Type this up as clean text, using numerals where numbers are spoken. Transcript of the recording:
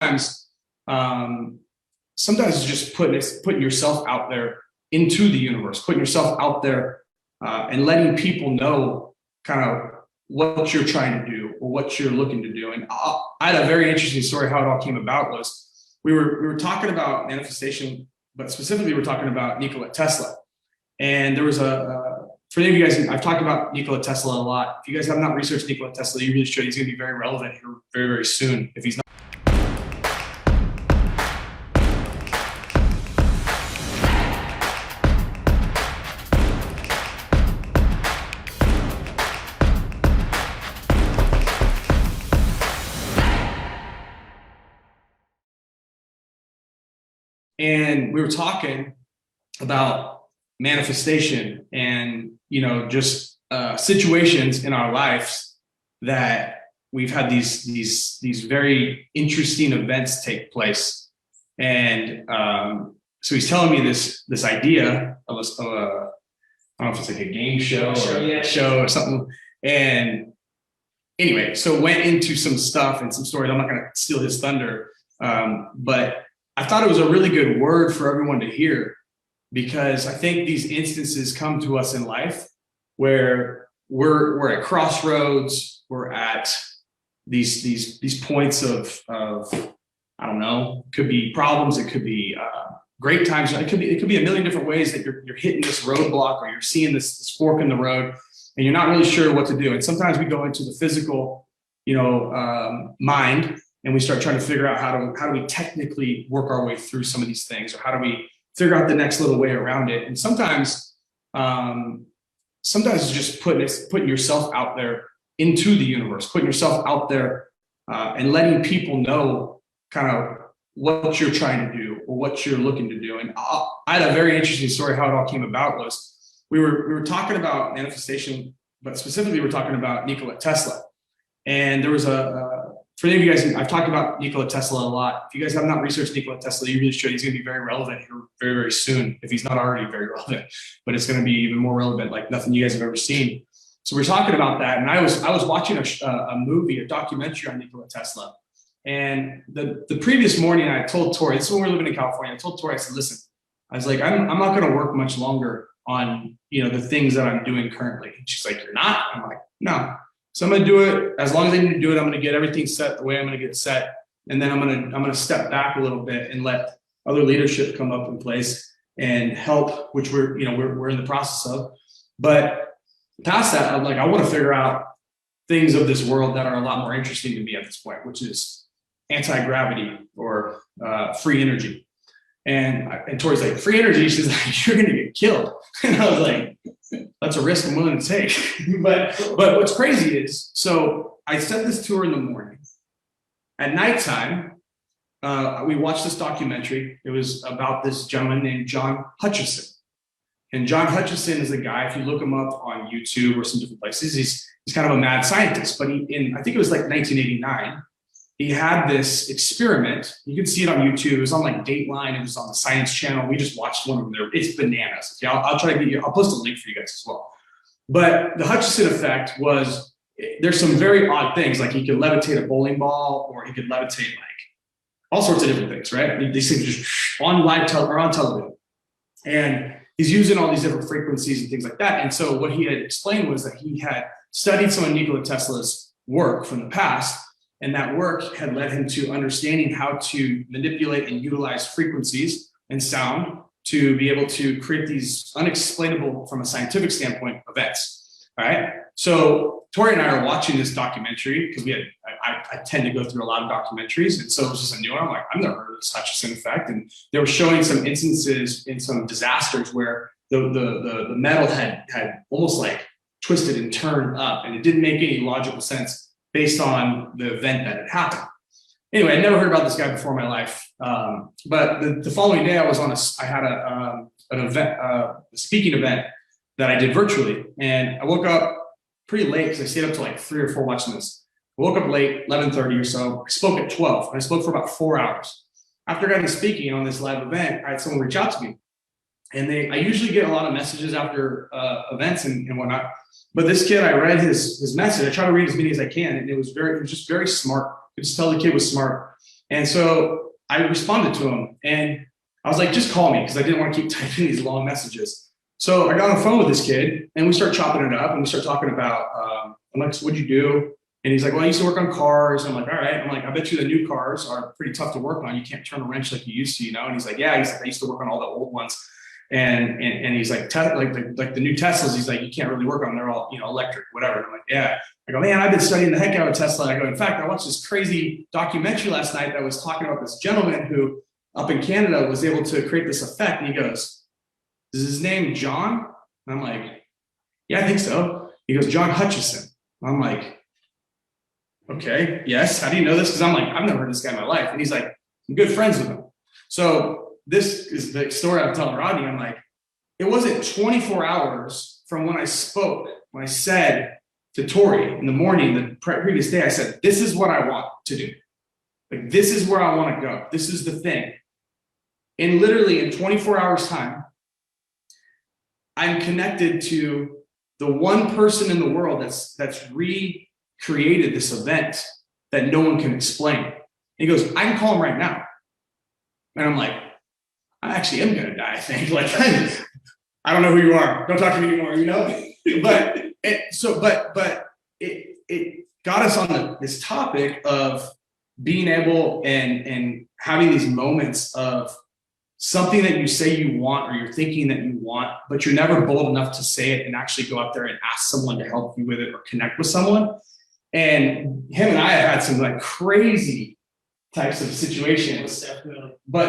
sometimes sometimes it's just putting yourself out there into the universe, putting yourself out there and letting people know kind of what you're trying to do or what you're looking to do. And I had a very interesting story how it all came about. Was we were talking about manifestation, but specifically we're talking about Nikola Tesla. And there was for any of you guys, I've talked about Nikola Tesla a lot. If you guys have not researched Nikola Tesla, you really should. He's going to be very relevant here very, very soon if he's not. And we were talking about manifestation and, just situations in our lives that we've had these very interesting events take place. And so he's telling me this idea of I don't know if it's like a game show or a show or something. And anyway, so went into some stuff and some stories. I'm not going to steal his thunder, but I thought it was a really good word for everyone to hear, because I think these instances come to us in life where we're at crossroads, we're at these points of I don't know, could be problems, it could be great times, it could be a million different ways that you're hitting this roadblock, or you're seeing this fork in the road and you're not really sure what to do. And sometimes we go into the physical, mind, and we start trying to figure out how do we technically work our way through some of these things, or how do we figure out the next little way around it. And sometimes it's just putting yourself out there into the universe, putting yourself out there and letting people know kind of what you're trying to do or what you're looking to do. And I had a very interesting story how it all came about. Was we were talking about manifestation, but specifically we're talking about Nikola Tesla. And there was for any of you guys, I've talked about Nikola Tesla a lot. If you guys have not researched Nikola Tesla, you really should. He's going to be very relevant here very, very soon, if he's not already very relevant. But it's going to be even more relevant, like nothing you guys have ever seen. So we're talking about that, and I was watching a movie, a documentary on Nikola Tesla. And the previous morning, I told Tori, this is when we were living in California, I told Tori, I said, listen, I was like, I'm not going to work much longer on the things that I'm doing currently. And she's like, you're not? I'm like, no. So I'm going to do it as long as I need to do it. I'm going to get everything set the way I'm going to get it set. And then I'm going to step back a little bit and let other leadership come up in place and help, which we're in the process of. But past that, I'm like, I want to figure out things of this world that are a lot more interesting to me at this point, which is anti-gravity or free energy. And Tori's like, free energy? She's like, you're going to get killed. And I was like, that's a risk I'm willing to take. but what's crazy is, so I sent this to her in the morning. At nighttime, we watched this documentary. It was about this gentleman named John Hutchison. And John Hutchison is a guy, if you look him up on YouTube or some different places, he's kind of a mad scientist. But I think it was like 1989, he had this experiment. You can see it on YouTube. It was on like Dateline. It was on the Science Channel. We just watched one of them there. It's bananas. Okay, I'll try to get you. I'll post a link for you guys as well. But the Hutchison effect was, there's some very odd things. Like he could levitate a bowling ball, or he could levitate like all sorts of different things, right? These things just on on television. And he's using all these different frequencies and things like that. And so what he had explained was that he had studied some of Nikola Tesla's work from the past. And that work had led him to understanding how to manipulate and utilize frequencies and sound to be able to create these unexplainable, from a scientific standpoint, events. All right. So Tori and I are watching this documentary because I tend to go through a lot of documentaries. And so it was just a new one. I'm like, I've never heard of this Hutchison effect. And they were showing some instances in some disasters where the metal had almost like twisted and turned up, and it didn't make any logical sense based on the event that had happened. Anyway, I never heard about this guy before in my life. But the following day, I had an event, a speaking event that I did virtually. And I woke up pretty late because I stayed up till like 3 or 4 watching this. I woke up late, 11:30 or so. I spoke at 12. And I spoke for about 4 hours. After I got done speaking on this live event, I had someone reach out to me. And I usually get a lot of messages after events and whatnot. But this kid, I read his message. I try to read as many as I can, and it was just very smart. You could just tell the kid was smart. And so I responded to him, and I was like, just call me, because I didn't want to keep typing these long messages. So I got on the phone with this kid, and we start chopping it up, and we start talking about, I'm like, so what'd you do? And he's like, well, I used to work on cars. I'm like, all right. I'm like, I bet you the new cars are pretty tough to work on. You can't turn a wrench like you used to, you know? And he's like, yeah. He's like, I used to work on all the old ones. And he's like, like the new Teslas, he's like, you can't really work on them. They're all, you know, electric, whatever. And I'm like, yeah. I go, man, I've been studying the heck out of Tesla. I go, in fact, I watched this crazy documentary last night that was talking about this gentleman who up in Canada was able to create this effect. And he goes, is his name John? And I'm like, yeah, I think so. He goes, John Hutchison. I'm like, okay, yes. How do you know this? Because I'm like, I've never heard this guy in my life. And he's like, I'm good friends with him. So this is the story I'm telling Rodney. I'm like, it wasn't 24 hours from when I spoke, when I said to Tori in the morning, the previous day, I said, this is what I want to do. Like, this is where I want to go. This is the thing. And literally in 24 hours time, I'm connected to the one person in the world that's recreated this event that no one can explain. And he goes, I can call him right now. And I'm like, I actually am gonna die, I think. Like, I don't know who you are. Don't talk to me anymore, you know? But it got us on this topic of being able and having these moments of something that you say you want, or you're thinking that you want, but you're never bold enough to say it and actually go out there and ask someone to help you with it or connect with someone. And him and I have had some like crazy types of situations, but